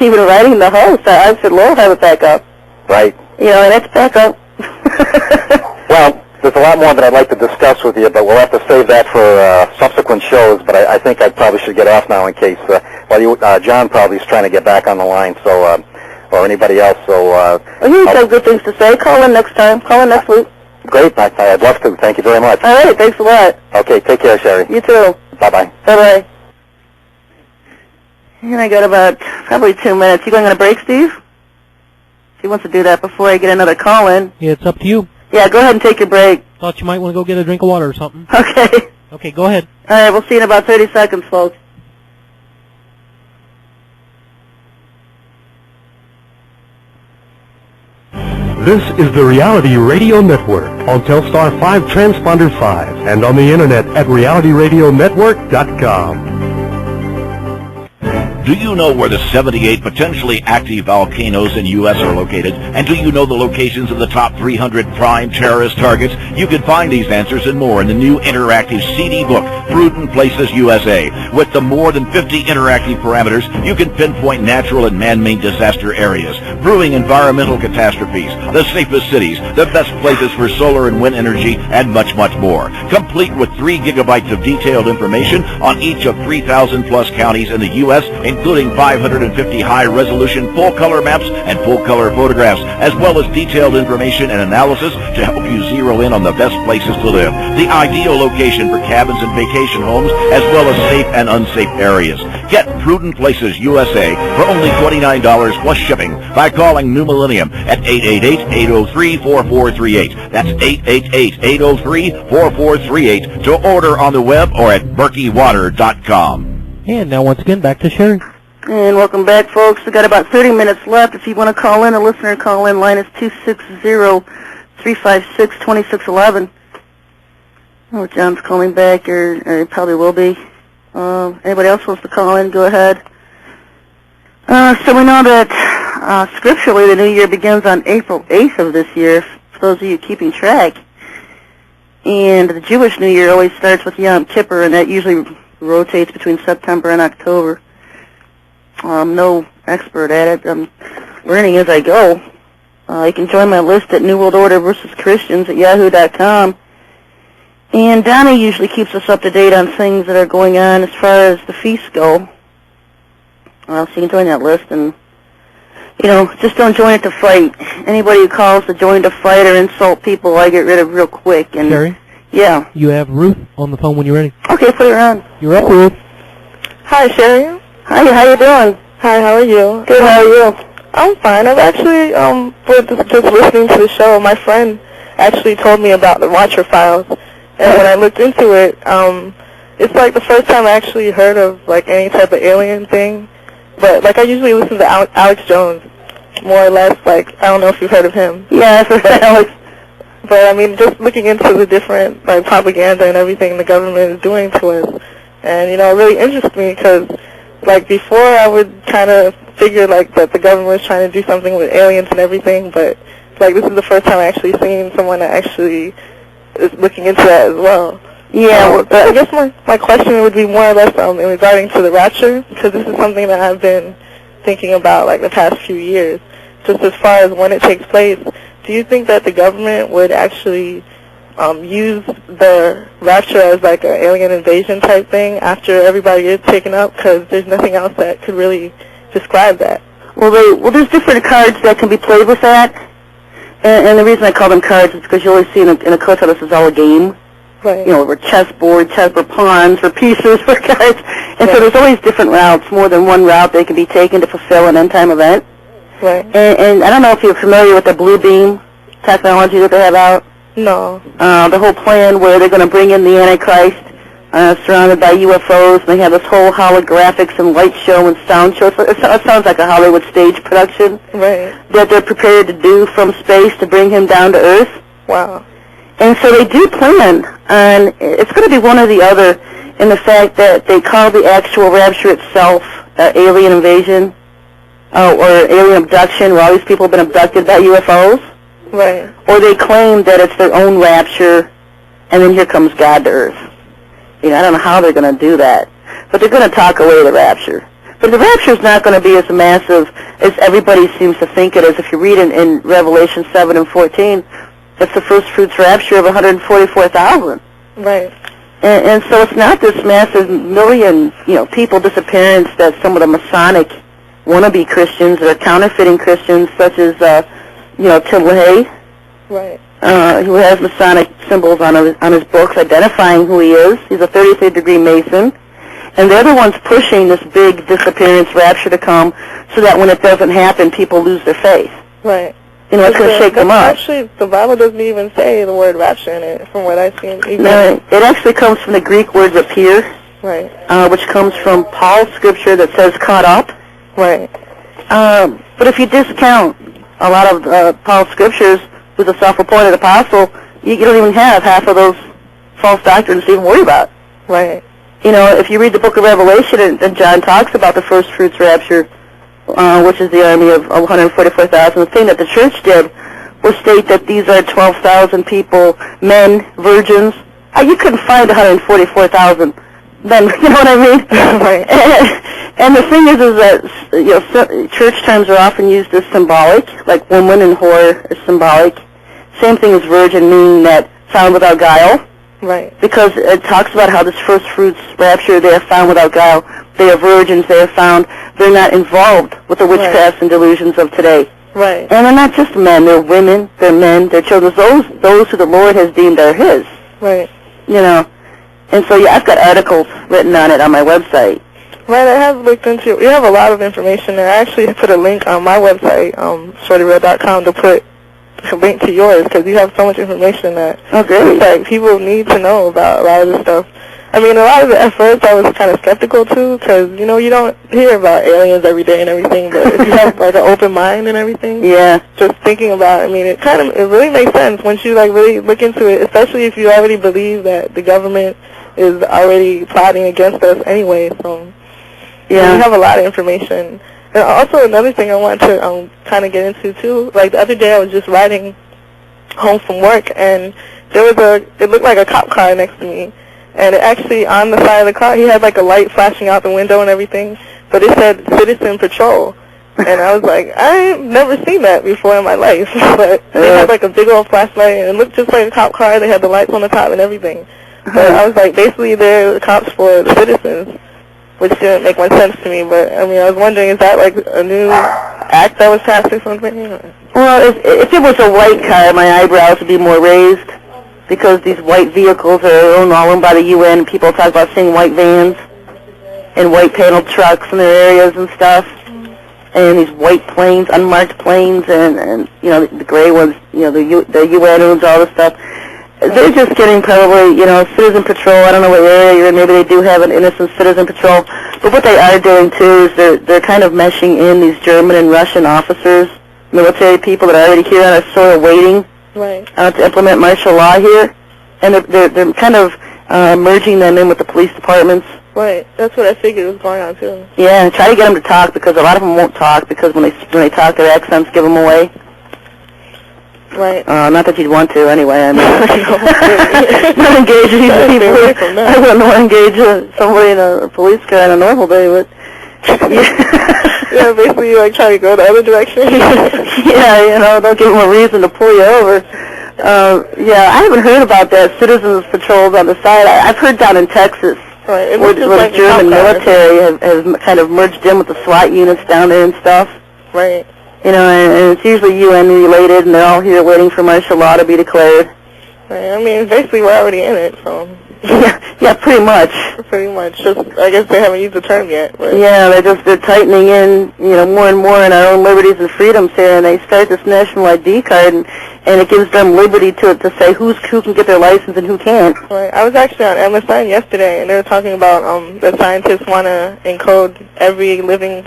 even writing the host. I should Lord have it back up. Right. You know, and it's back up. Well, there's a lot more that I'd like to discuss with you, but we'll have to save that for subsequent shows. But I think I probably should get off now in case, John probably is trying to get back on the line, so or anybody else. So. Well, you have good things to say. Call in next time. Call in next week. Great. I'd love to. Thank you very much. All right. Thanks a lot. Okay. Take care, Sherry. You too. Bye-bye. Bye-bye. And I got about probably 2 minutes. You going on a break, Steve? He wants to do that before I get another call in. Yeah, it's up to you. Yeah, go ahead and take your break. Thought you might want to go get a drink of water or something. Okay. Okay, go ahead. All right, we'll see you in about 30 seconds, folks. This is the Reality Radio Network on Telstar 5 Transponder 5 and on the internet at realityradionetwork.com. Do you know where the 78 potentially active volcanoes in U.S. are located? And do you know the locations of the top 300 prime terrorist targets? You can find these answers and more in the new interactive CD book, Prudent Places USA. With the more than 50 interactive parameters, you can pinpoint natural and man-made disaster areas, brewing environmental catastrophes, the safest cities, the best places for solar and wind energy, and much, much more. Complete with 3 gigabytes of detailed information on each of 3,000 plus counties in the U.S., including 550 high-resolution full-color maps and full-color photographs, as well as detailed information and analysis to help you zero in on the best places to live, the ideal location for cabins and vacation homes, as well as safe and unsafe areas. Get Prudent Places USA for only $29 plus shipping by calling New Millennium at 888-803-4438. That's 888-803-4438 to order on the web or at berkeywater.com. And now once again, back to Sherry. And welcome back, folks. We've got about 30 minutes left. If you want to call in, a listener call-in line is 260-356-2611. Oh, John's calling back, or he probably will be. Anybody else wants to call in, go ahead. So we know that scripturally the new year begins on April 8th of this year, for those of you keeping track. And the Jewish New Year always starts with Yom Kippur, and that usually rotates between September and October. I'm no expert at it. I'm learning as I go. You can join my list at New World Order versus Christians at yahoo.com. And Donnie usually keeps us up to date on things that are going on as far as the feasts go. So you can join that list and, just don't join it to fight. Anybody who calls to join to fight or insult people, I get rid of real quick. And Sherry? Yeah. You have Ruth on the phone when you're ready. Okay, put her on. You're up, Ruth. Hi, Sherry. Hi, how you doing? Hi, how are you? Good, how are you? I'm fine. I've actually, just listening to the show, my friend actually told me about the Watcher Files. And when I looked into it, it's like the first time I actually heard of, like, any type of alien thing. But, like, I usually listen to Alex Jones, more or less. Like, I don't know if you've heard of him. Yeah, I've heard of Alex. But, I mean, just looking into the different, like, propaganda and everything the government is doing to us. And, it really interests me because, like, before I would kind of figure, like, that the government was trying to do something with aliens and everything. But, like, this is the first time I actually seen someone that actually is looking into that as well. Yeah. But I guess my question would be more or less in regarding to the rapture, because this is something that I've been thinking about, like, the past few years. Just as far as when it takes place, do you think that the government would actually use the rapture as like an alien invasion type thing after everybody is taken up? Because there's nothing else that could really describe that. Well, there's different cards that can be played with that. And the reason I call them cards is because you always see in a coach how this is all a game. Right. For chessboard, for pawns, for pieces, for cards. And so there's always different routes, more than one route that can be taken to fulfill an end-time event. Right. And I don't know if you're familiar with the blue beam technology that they have out. No. The whole plan where they're going to bring in the Antichrist surrounded by UFOs, and they have this whole holographics and light show and sound show. So it sounds like a Hollywood stage production. Right. That they're prepared to do from space to bring him down to Earth. Wow. And so they do plan, and it's going to be one or the other in the fact that they call the actual rapture itself alien invasion or alien abduction, where all these people have been abducted by UFOs. Right. Or they claim that it's their own rapture, and then here comes God to Earth. I don't know how they're going to do that, but they're going to talk away the rapture. But the rapture is not going to be as massive as everybody seems to think it is. If you read in Revelation 7 and 14, it's the first fruits rapture of 144,000. Right. And so it's not this massive million, people disappearance that some of the Masonic wannabe Christians or counterfeiting Christians, such as, Tim LaHaye, right, who has Masonic symbols on his books identifying who he is. He's a 33rd degree Mason. And they're the ones pushing this big disappearance rapture to come so that when it doesn't happen, people lose their faith. right. It's going to shake them up. Actually, the Bible doesn't even say the word rapture in it, from what I've seen. No, it actually comes from the Greek words appear, right, which comes from Paul's scripture that says caught up. right. But if you discount a lot of Paul's scriptures with a self-appointed apostle, you don't even have half of those false doctrines to even worry about. Right. If you read the book of Revelation, and John talks about the first fruits rapture, which is the army of 144,000, the thing that the church did was state that these are 12,000 people, men, virgins. You couldn't find 144,000 men, you know what I mean? Right. And the thing is that church terms are often used as symbolic, like woman and whore is symbolic. Same thing as virgin, meaning that found without guile. Right. Because it talks about how this first fruits rapture, they are found without guile. They are virgins. They are found. They're not involved with the witchcrafts and delusions of today. Right. And they're not just men. They're women. They're men. They're children. Those who the Lord has deemed are His. Right. And so I've got articles written on it on my website. Right. I have looked into it. We have a lot of information there. I actually put a link on my website, SherryTalkRadio.com, to put a link to yours because you have so much information that people need to know about a lot of this stuff. I mean, a lot of it at first I was kind of skeptical too because, you don't hear about aliens every day and everything, but if you have like an open mind and everything, just thinking about it, I mean, it really makes sense once you really look into it, especially if you already believe that the government is already plotting against us anyway, so you have a lot of information. And also another thing I want to kind of get into too, like the other day I was just riding home from work and it looked like a cop car next to me. And it actually, on the side of the car, he had like a light flashing out the window and everything, but it said Citizen Patrol. And I was like, I've never seen that before in my life. But they had like a big old flashlight and it looked just like a cop car. They had the lights on the top and everything. But I was like, basically they're the cops for the citizens, which didn't make much sense to me. But, I mean, I was wondering, is that like a new act that was passed or something? Well, if it was a white car, my eyebrows would be more raised because these white vehicles are all owned by the UN, and people talk about seeing white vans and white paneled trucks in their areas and stuff, and these white planes, unmarked planes, and the gray ones, the UN owns all this stuff. They're just getting probably, citizen patrol. I don't know what area you're in. Maybe they do have an innocent citizen patrol. But what they are doing, too, is they're kind of meshing in these German and Russian officers, military people that are already here on our soil waiting to implement martial law here. And they're kind of merging them in with the police departments. Right. That's what I figured was going on, too. Yeah, try to get them to talk because a lot of them won't talk because when they talk, their accents give them away. Right. Not that you'd want to, anyway. I mean, not engage these people. I wouldn't want to engage somebody in a police car on a normal day, but yeah, basically you trying to go the other direction. Don't give them a reason to pull you over. I haven't heard about that citizens patrols on the side. I've heard down in Texas where the German military has kind of merged in with the SWAT units down there and stuff. Right. And it's usually UN related, and they're all here waiting for martial law to be declared. Right. I mean, basically we're already in it, so. Yeah, pretty much. Pretty much. Just, I guess they haven't used the term yet. But. Yeah, they're tightening in, more and more in our own liberties and freedoms here, and they start this national ID card, and it gives them liberty to say who can get their license and who can't. Right. I was actually on MSN yesterday, and they were talking about the scientists want to encode every living